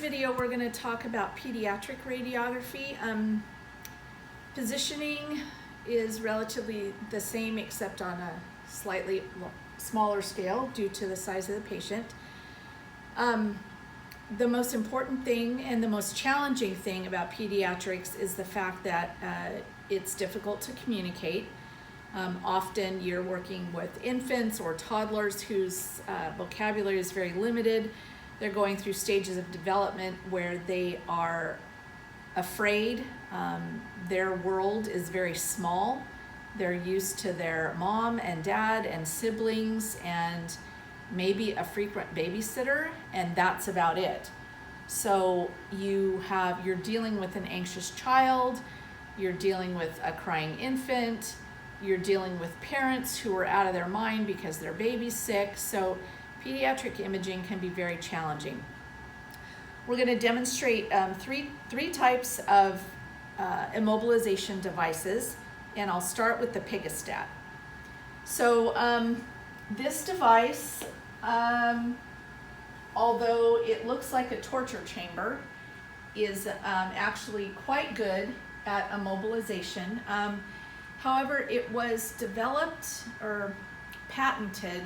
video, we're going to talk about pediatric radiography. Positioning is relatively the same, except on a slightly smaller scale due to the size of the patient. The most important thing and the most challenging thing about pediatrics is the fact that it's difficult to communicate. Often you're working with infants or toddlers whose vocabulary is very limited. They're going through stages of development where they are afraid. Their world is very small. They're used to their mom and dad and siblings and maybe a frequent babysitter, and that's about it. So you're dealing with an anxious child, you're dealing with a crying infant, you're dealing with parents who are out of their mind because their baby's sick. So pediatric imaging can be very challenging. We're going to demonstrate three types of immobilization devices, and I'll start with the pigostat. So this device, although it looks like a torture chamber, is actually quite good at immobilization. However, it was developed or patented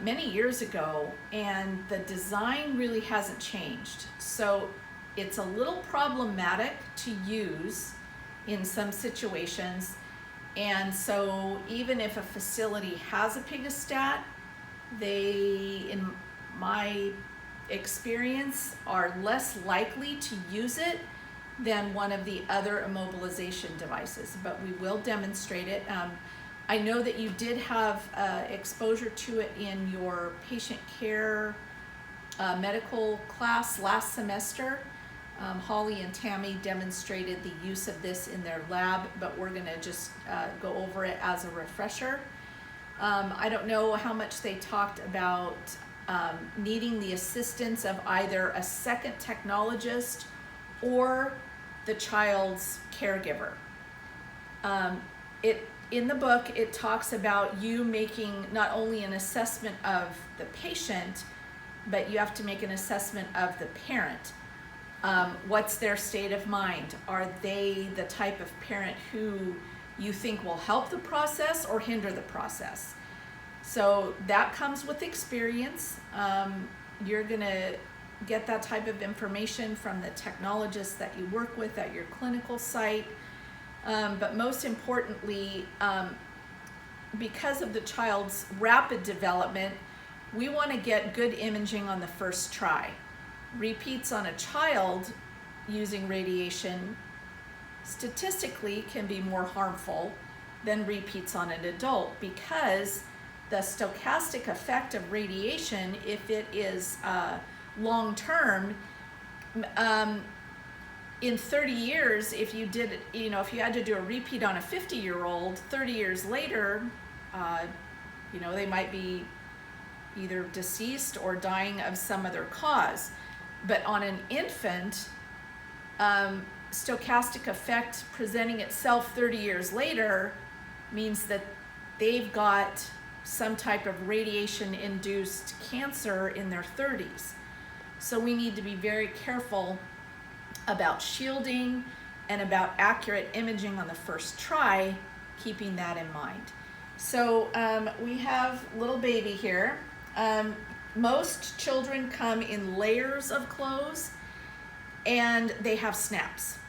many years ago, and the design really hasn't changed. So it's a little problematic to use in some situations. And so even if a facility has a pigostat, they, in my experience, are less likely to use it than one of the other immobilization devices, but we will demonstrate it. I know that you did have exposure to it in your patient care medical class last semester. Holly and Tammy demonstrated the use of this in their lab, but we're going to just go over it as a refresher. I don't know how much they talked about needing the assistance of either a second technologist or the child's caregiver. In the book, it talks about you making not only an assessment of the patient, but you have to make an assessment of the parent. What's their state of mind? Are they the type of parent who you think will help the process or hinder the process? So that comes with experience. You're gonna get that type of information from the technologists that you work with at your clinical site. But most importantly, because of the child's rapid development, we want to get good imaging on the first try. Repeats on a child using radiation statistically can be more harmful than repeats on an adult, because the stochastic effect of radiation, if it is long-term, in 30 years, if you did, if you had to do a repeat on a 50-year-old, 30 years later, they might be either deceased or dying of some other cause. But on an infant, stochastic effect presenting itself 30 years later means that they've got some type of radiation-induced cancer in their 30s. So we need to be very careful about shielding and about accurate imaging on the first try, keeping that in mind. So we have little baby here. Most children come in layers of clothes, and they have snaps.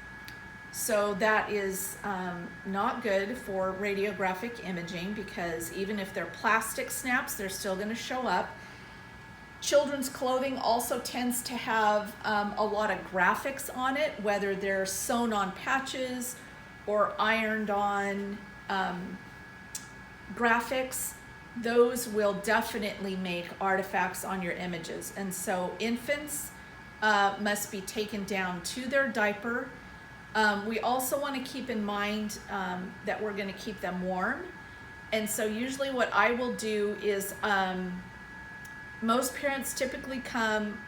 So that is not good for radiographic imaging, because even if they're plastic snaps, they're still going to show up. Children's clothing also tends to have a lot of graphics on it, whether they're sewn on patches or ironed on graphics. Those will definitely make artifacts on your images. And so infants must be taken down to their diaper. We also want to keep in mind that we're going to keep them warm. And so usually what I will do is most parents typically come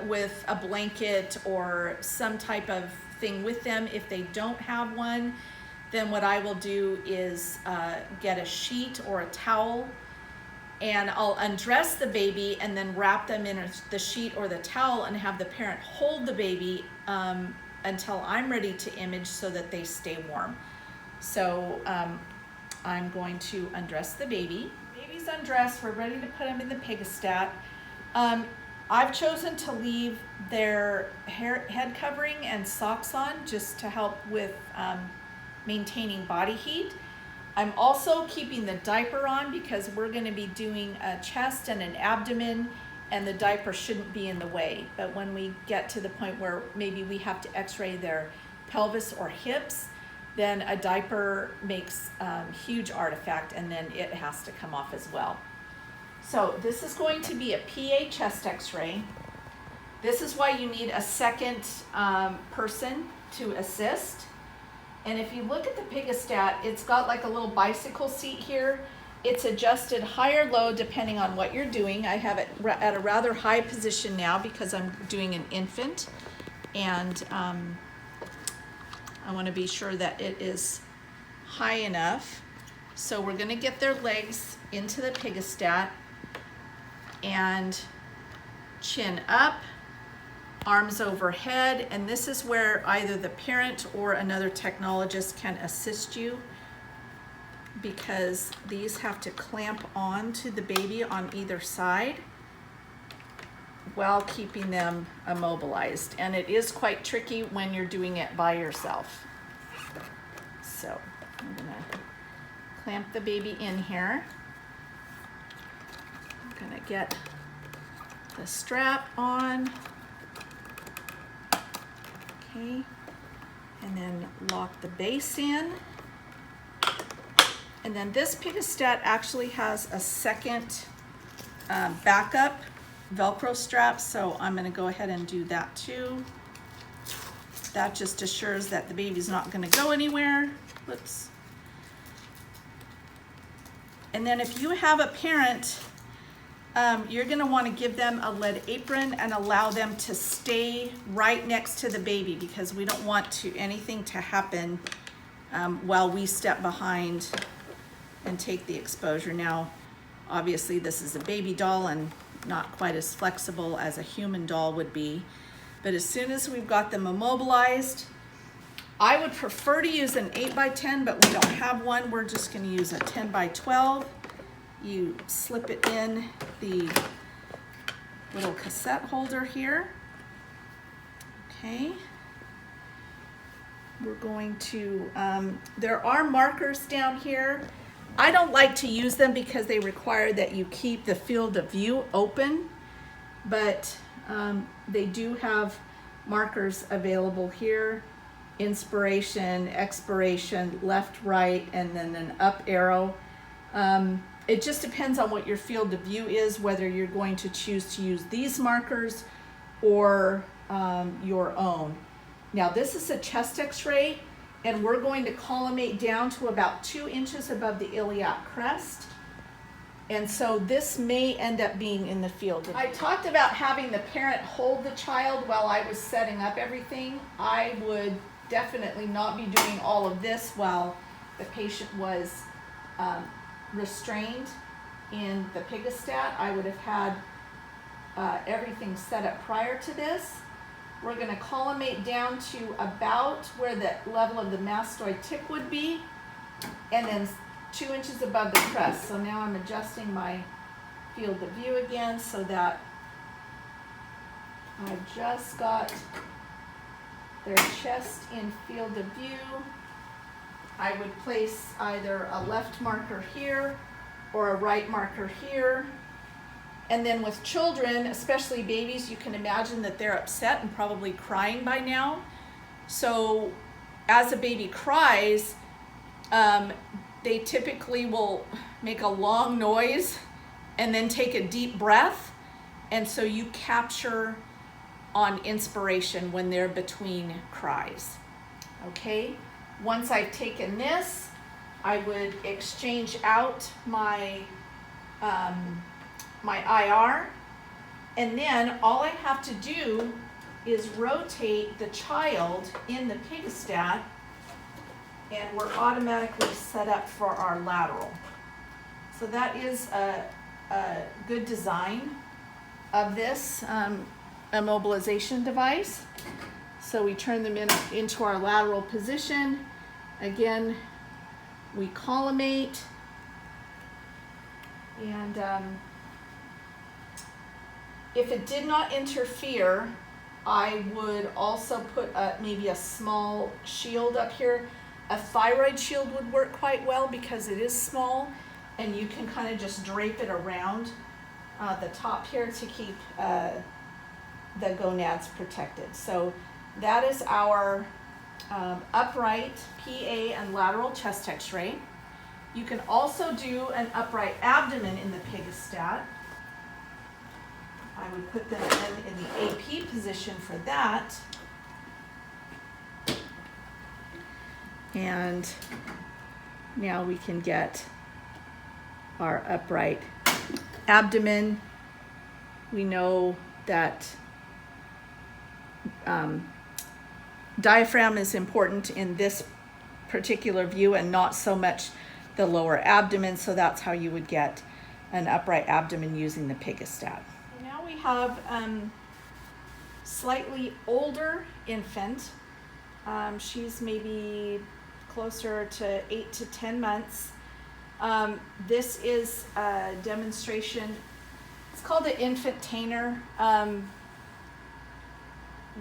with a blanket or some type of thing with them. If they don't have one, then what I will do is get a sheet or a towel and I'll undress the baby and then wrap them in the sheet or the towel and have the parent hold the baby until I'm ready to image so that they stay warm. So I'm going to undress the baby. Baby's undressed, we're ready to put them in the Pediatric. I've chosen to leave their head covering and socks on just to help with maintaining body heat. I'm also keeping the diaper on because we're going to be doing a chest and an abdomen, and the diaper shouldn't be in the way. But when we get to the point where maybe we have to x-ray their pelvis or hips, then a diaper makes a huge artifact, and then it has to come off as well. So this is going to be a PA chest x-ray. This is why you need a second person to assist. And if you look at the Pediatric, it's got like a little bicycle seat here. It's adjusted high or low depending on what you're doing. I have it at a rather high position now because I'm doing an infant, and I want to be sure that it is high enough. So we're going to get their legs into the Pediatric and chin up, arms overhead, and this is where either the parent or another technologist can assist you, because these have to clamp on to the baby on either side while keeping them immobilized, and it is quite tricky when you're doing it by yourself. So I'm gonna clamp the baby in here. I'm gonna get the strap on. Okay, and then lock the base in. And then this Pediatric actually has a second backup Velcro strap, so I'm going to go ahead and do that too. That just assures that the baby's not going to go anywhere. Whoops. And then if you have a parent, you're going to want to give them a lead apron and allow them to stay right next to the baby, because we don't want anything to happen while we step behind and take the exposure. Now, obviously this is a baby doll and not quite as flexible as a human doll would be, but as soon as we've got them immobilized, I would prefer to use an 8x10, but we don't have one. We're just going to use a 10x12. You slip it in the little cassette holder here. Okay. We're going to, there are markers down here. I don't like to use them because they require that you keep the field of view open, but they do have markers available here. Inspiration, expiration, left, right, and then an up arrow. It just depends on what your field of view is, whether you're going to choose to use these markers or your own. Now this is a chest x-ray, and we're going to collimate down to about 2 inches above the iliac crest. And so this may end up being in the field. I talked about having the parent hold the child while I was setting up everything. I would definitely not be doing all of this while the patient was restrained in the Pediatric. I would have had everything set up prior to this. We're going to collimate down to about where the level of the mastoid tip would be, and then 2 inches above the crest. So now I'm adjusting my field of view again so that I've just got their chest in field of view. I would place either a left marker here or a right marker here. And then with children, especially babies, you can imagine that they're upset and probably crying by now. So as a baby cries, they typically will make a long noise and then take a deep breath. And so you capture on inspiration when they're between cries. Okay, once I've taken this, I would exchange out my my IR, and then all I have to do is rotate the child in the Pediatric, and we're automatically set up for our lateral. So that is a good design of this immobilization device. So we turn them into our lateral position. Again, we collimate, and if it did not interfere, I would also put maybe a small shield up here. A thyroid shield would work quite well because it is small, and you can kind of just drape it around the top here to keep the gonads protected. So that is our upright PA and lateral chest x-ray. You can also do an upright abdomen in the pigostat. I would put them in the AP position for that. And now we can get our upright abdomen. We know that diaphragm is important in this particular view and not so much the lower abdomen, so that's how you would get an upright abdomen using the pigostat. Now we have slightly older infant. She's maybe closer to 8 to 10 months. This is a demonstration. It's called the infant tainer.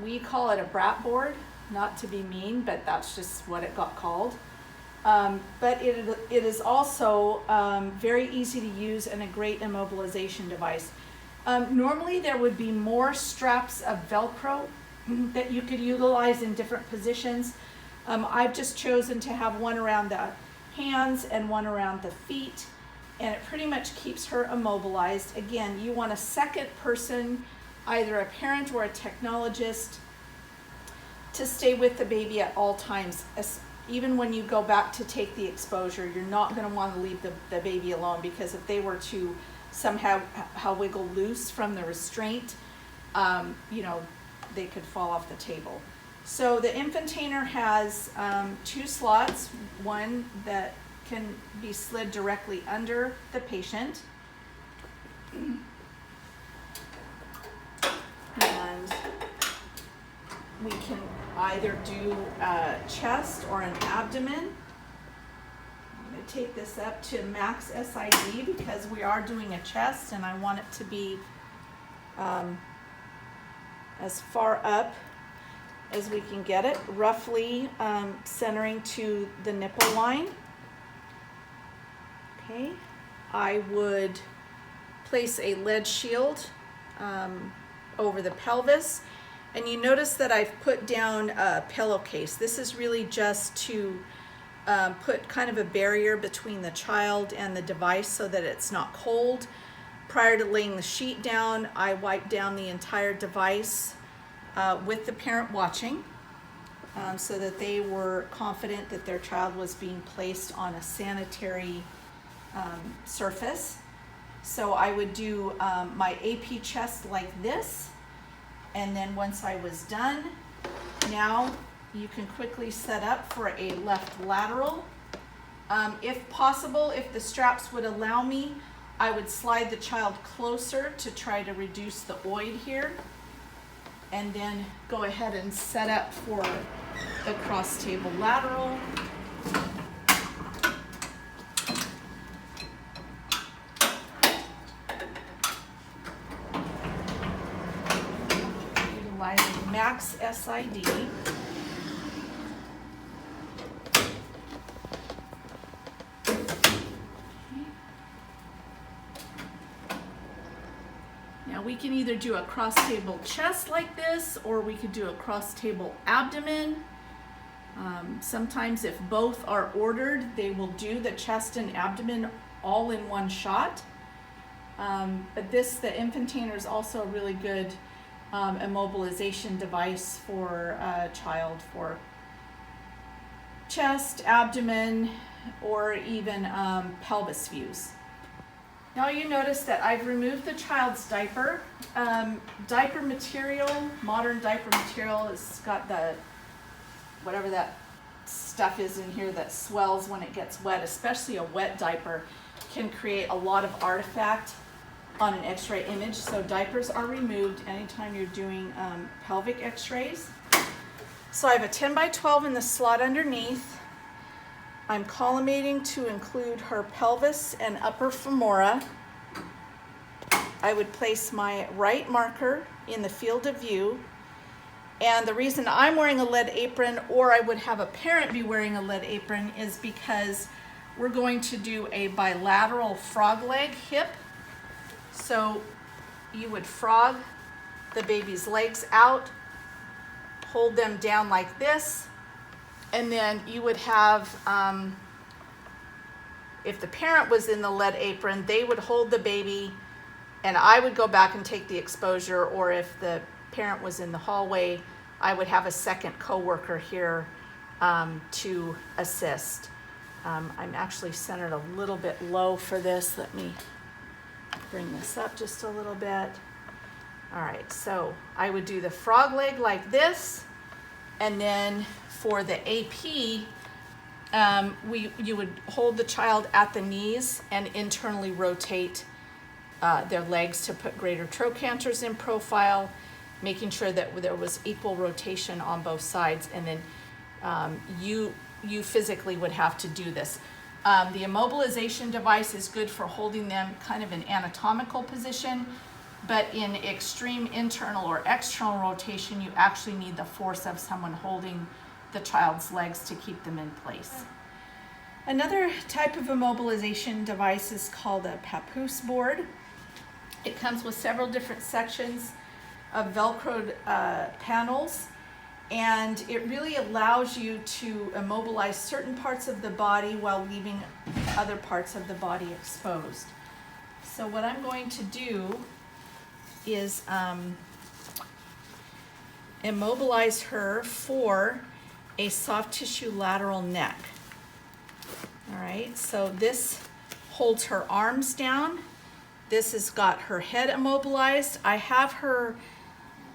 We call it a brat board, not to be mean, but that's just what it got called. But it is also very easy to use and a great immobilization device. Normally there would be more straps of Velcro that you could utilize in different positions. I've just chosen to have one around the hands and one around the feet, and it pretty much keeps her immobilized. Again, you want a second person, either a parent or a technologist, to stay with the baby at all times. Even when you go back to take the exposure, you're not going to want to leave the baby alone, because if they were to somehow wiggle loose from the restraint, they could fall off the table. So the infant tainer has 2 slots, one that can be slid directly under the patient, and we can either do a chest or an abdomen. I'm going to take this up to max SID because we are doing a chest, and I want it to be as far up as we can get it, roughly centering to the nipple line. Okay, I would place a lead shield over the pelvis, and you notice that I've put down a pillowcase. This is really just to put kind of a barrier between the child and the device so that it's not cold. Prior to laying the sheet down, I wiped down the entire device with the parent watching, so that they were confident that their child was being placed on a sanitary surface. So I would do my AP chest like this, and then once I was done, now you can quickly set up for a left lateral. If possible, if the straps would allow me, I would slide the child closer to try to reduce the oid here, and then go ahead and set up for the cross table lateral. Utilizing max SID. We can either do a cross table chest like this, or we could do a cross table abdomen. Sometimes if both are ordered, they will do the chest and abdomen all in one shot. But the infant tainer is also a really good immobilization device for a child for chest, abdomen, or even pelvis views. Now you notice that I've removed the child's diaper. Diaper material, modern diaper material, has got the, whatever that stuff is in here that swells when it gets wet, especially a wet diaper, can create a lot of artifact on an x-ray image. So diapers are removed anytime you're doing pelvic x-rays. So I have a 10 by 12 in the slot underneath. I'm collimating to include her pelvis and upper femora. I would place my right marker in the field of view. And the reason I'm wearing a lead apron, or I would have a parent be wearing a lead apron, is because we're going to do a bilateral frog leg hip. So you would frog the baby's legs out, hold them down like this, and then you would have, if the parent was in the lead apron, they would hold the baby, and I would go back and take the exposure, or if the parent was in the hallway, I would have a second coworker here to assist. I'm actually centered a little bit low for this. Let me bring this up just a little bit. All right, so I would do the frog leg like this, and then for the AP, you would hold the child at the knees and internally rotate their legs to put greater trochanters in profile, making sure that there was equal rotation on both sides, and then you physically would have to do this. The immobilization device is good for holding them kind of in anatomical position, but in extreme internal or external rotation, you actually need the force of someone holding the child's legs to keep them in place. Another type of immobilization device is called a papoose board. It comes with several different sections of Velcroed panels, and it really allows you to immobilize certain parts of the body while leaving other parts of the body exposed. So what I'm going to do is immobilize her for a soft tissue lateral neck. All right, so this holds her arms down. This has got her head immobilized. I have her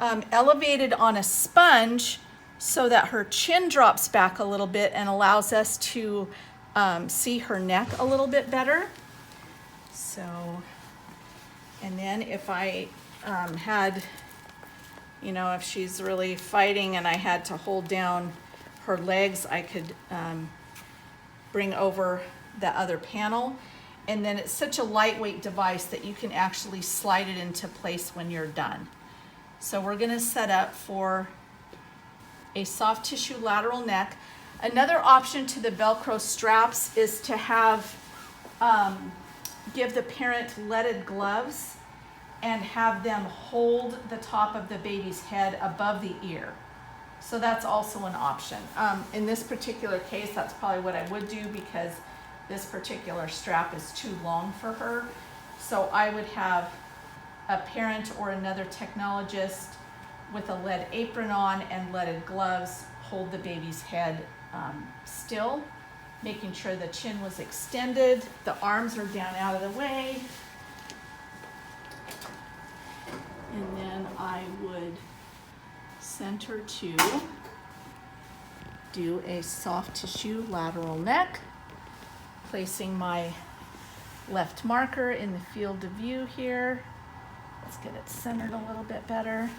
elevated on a sponge so that her chin drops back a little bit and allows us to see her neck a little bit better. So, and then if I had, if she's really fighting and I had to hold down her legs, I could bring over the other panel. And then it's such a lightweight device that you can actually slide it into place when you're done. So we're gonna set up for a soft tissue lateral neck. Another option to the Velcro straps is to have, give the parent leaded gloves and have them hold the top of the baby's head above the ear. So that's also an option. In this particular case, that's probably what I would do because this particular strap is too long for her. So I would have a parent or another technologist with a lead apron on and leaded gloves hold the baby's head still, making sure the chin was extended, the arms are down out of the way. And then I would center to do a soft tissue lateral neck, placing my left marker in the field of view here. Let's get it centered a little bit better.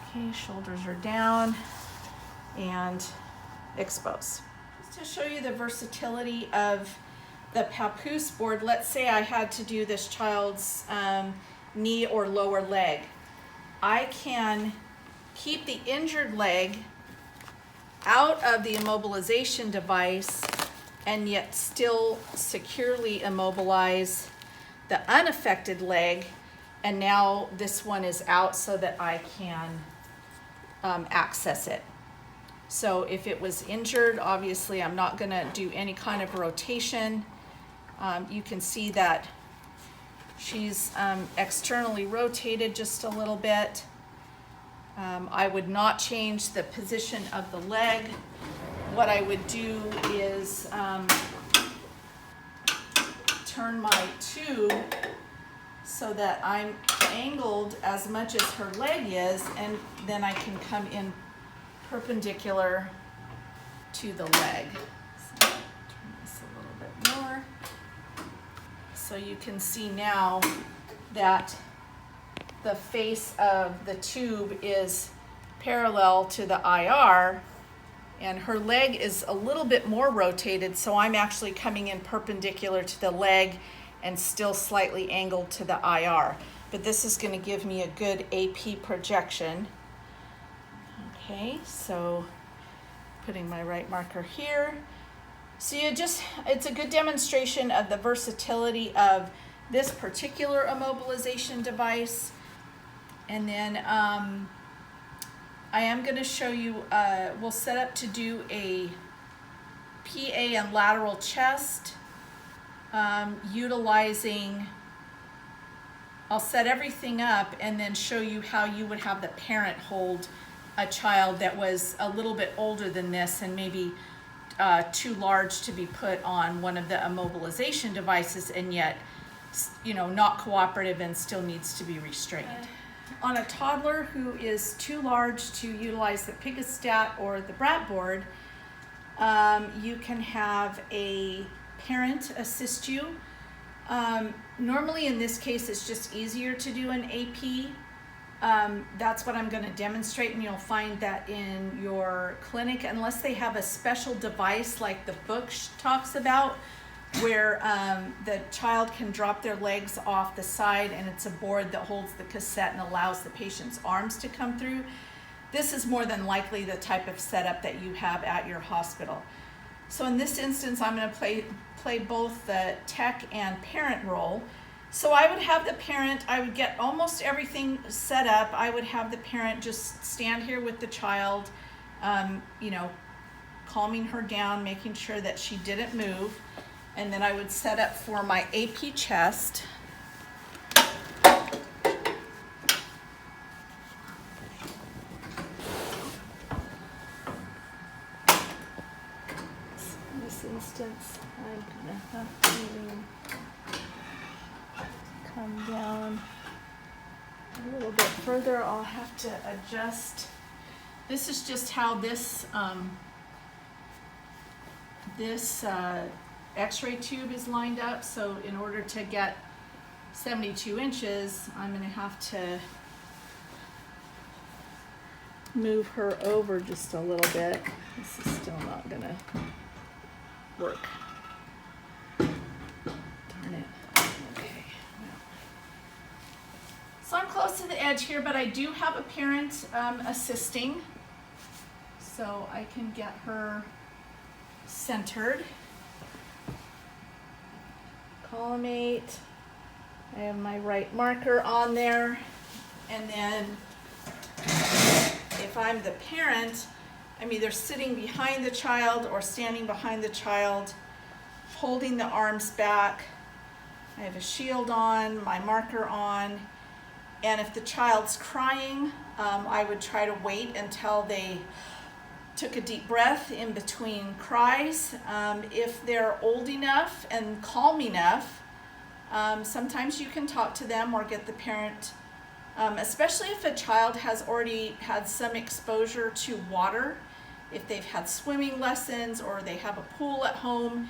Okay, shoulders are down and expose. Just to show you the versatility of the papoose board, let's say I had to do this child's knee or lower leg. I can keep the injured leg out of the immobilization device and yet still securely immobilize the unaffected leg, and now this one is out so that I can access it. So if it was injured, obviously I'm not going to do any kind of rotation. You can see that she's externally rotated just a little bit. I would not change the position of the leg. What I would do is turn my tube so that I'm angled as much as her leg is, and then I can come in perpendicular to the leg. So turn this a little bit more. So you can see now that the face of the tube is parallel to the IR, and her leg is a little bit more rotated, so I'm actually coming in perpendicular to the leg and still slightly angled to the IR. But this is going to give me a good AP projection. Okay, so putting my right marker here. So it's a good demonstration of the versatility of this particular immobilization device. And then I am going to show you, we'll set up to do a PA and lateral chest utilizing, I'll set everything up and then show you how you would have the parent hold a child that was a little bit older than this and maybe too large to be put on one of the immobilization devices, and yet, not cooperative and still needs to be restrained. On a toddler who is too large to utilize the Pigastat or the Brat board, you can have a parent assist you. Normally in this case, it's just easier to do an AP. That's what I'm going to demonstrate, and you'll find that in your clinic, unless they have a special device like the book talks about, where the child can drop their legs off the side and it's a board that holds the cassette and allows the patient's arms to come through. This is more than likely the type of setup that you have at your hospital. So in this instance, I'm going to play both the tech and parent role. So I would have the parent, I would get almost everything set up. I would have the parent just stand here with the child, calming her down, making sure that she didn't move. And then I would set up for my AP chest. In this instance, I'm gonna have to come down a little bit further. I'll have to adjust. This is just how this X-ray tube is lined up. So in order to get 72 inches, I'm going to have to move her over just a little bit. This is still not going to work. Darn it. Okay. So I'm close to the edge here, but I do have a parent assisting, so I can get her centered. Collimate. I have my right marker on there, and then if I'm the parent, I'm either sitting behind the child or standing behind the child, holding the arms back. I have a shield on, my marker on, and if the child's crying, I would try to wait until they took a deep breath in between cries. If they're old enough and calm enough, sometimes you can talk to them or get the parent, especially if a child has already had some exposure to water. If they've had swimming lessons or they have a pool at home,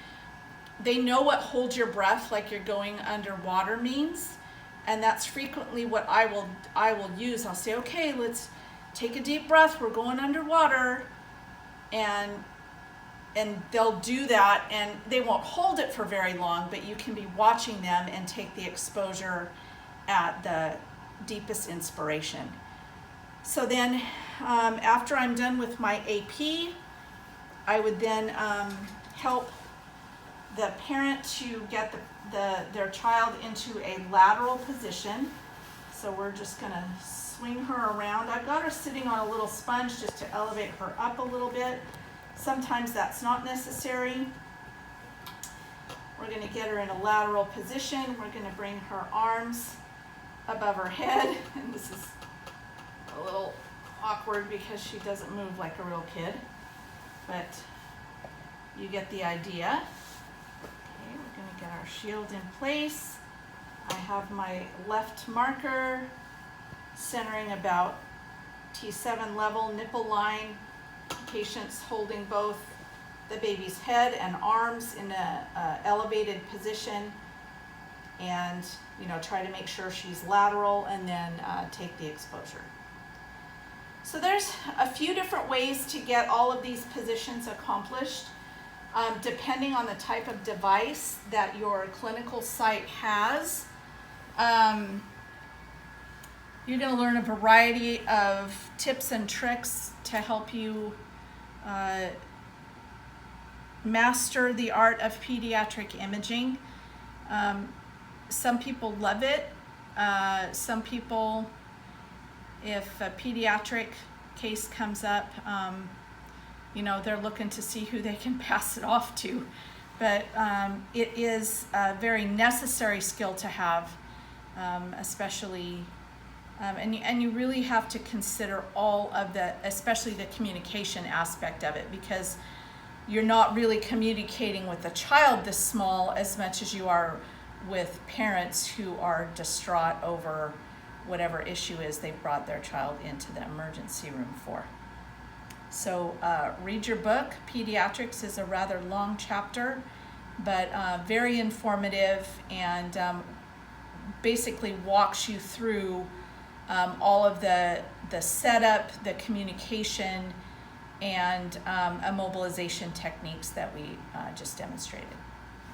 they know what hold your breath like you're going underwater means. And that's frequently what I will use. I'll say, okay, let's take a deep breath. We're going underwater. And they'll do that, and they won't hold it for very long, but you can be watching them and take the exposure at the deepest inspiration. So then after I'm done with my AP, I would then help the parent to get their child into a lateral position. So we're just going to swing her around. I've got her sitting on a little sponge just to elevate her up a little bit. Sometimes that's not necessary. We're going to get her in a lateral position. We're going to bring her arms above her head. And this is a little awkward because she doesn't move like a real kid, but you get the idea. Okay, we're going to get our shield in place. I have my left marker centering about T7 level nipple line. Patient's holding both the baby's head and arms in a elevated position, and try to make sure she's lateral, and then take the exposure. So there's a few different ways to get all of these positions accomplished, depending on the type of device that your clinical site has. You're going to learn a variety of tips and tricks to help you master the art of pediatric imaging. Some people love it. Some people, if a pediatric case comes up, they're looking to see who they can pass it off to. But it is a very necessary skill to have, especially, and you really have to consider all of especially the communication aspect of it, because you're not really communicating with a child this small as much as you are with parents who are distraught over whatever issue is they brought their child into the emergency room for. So read your book. Pediatrics is a rather long chapter, but very informative, and basically walks you through all of the setup, the communication, and immobilization techniques that we just demonstrated.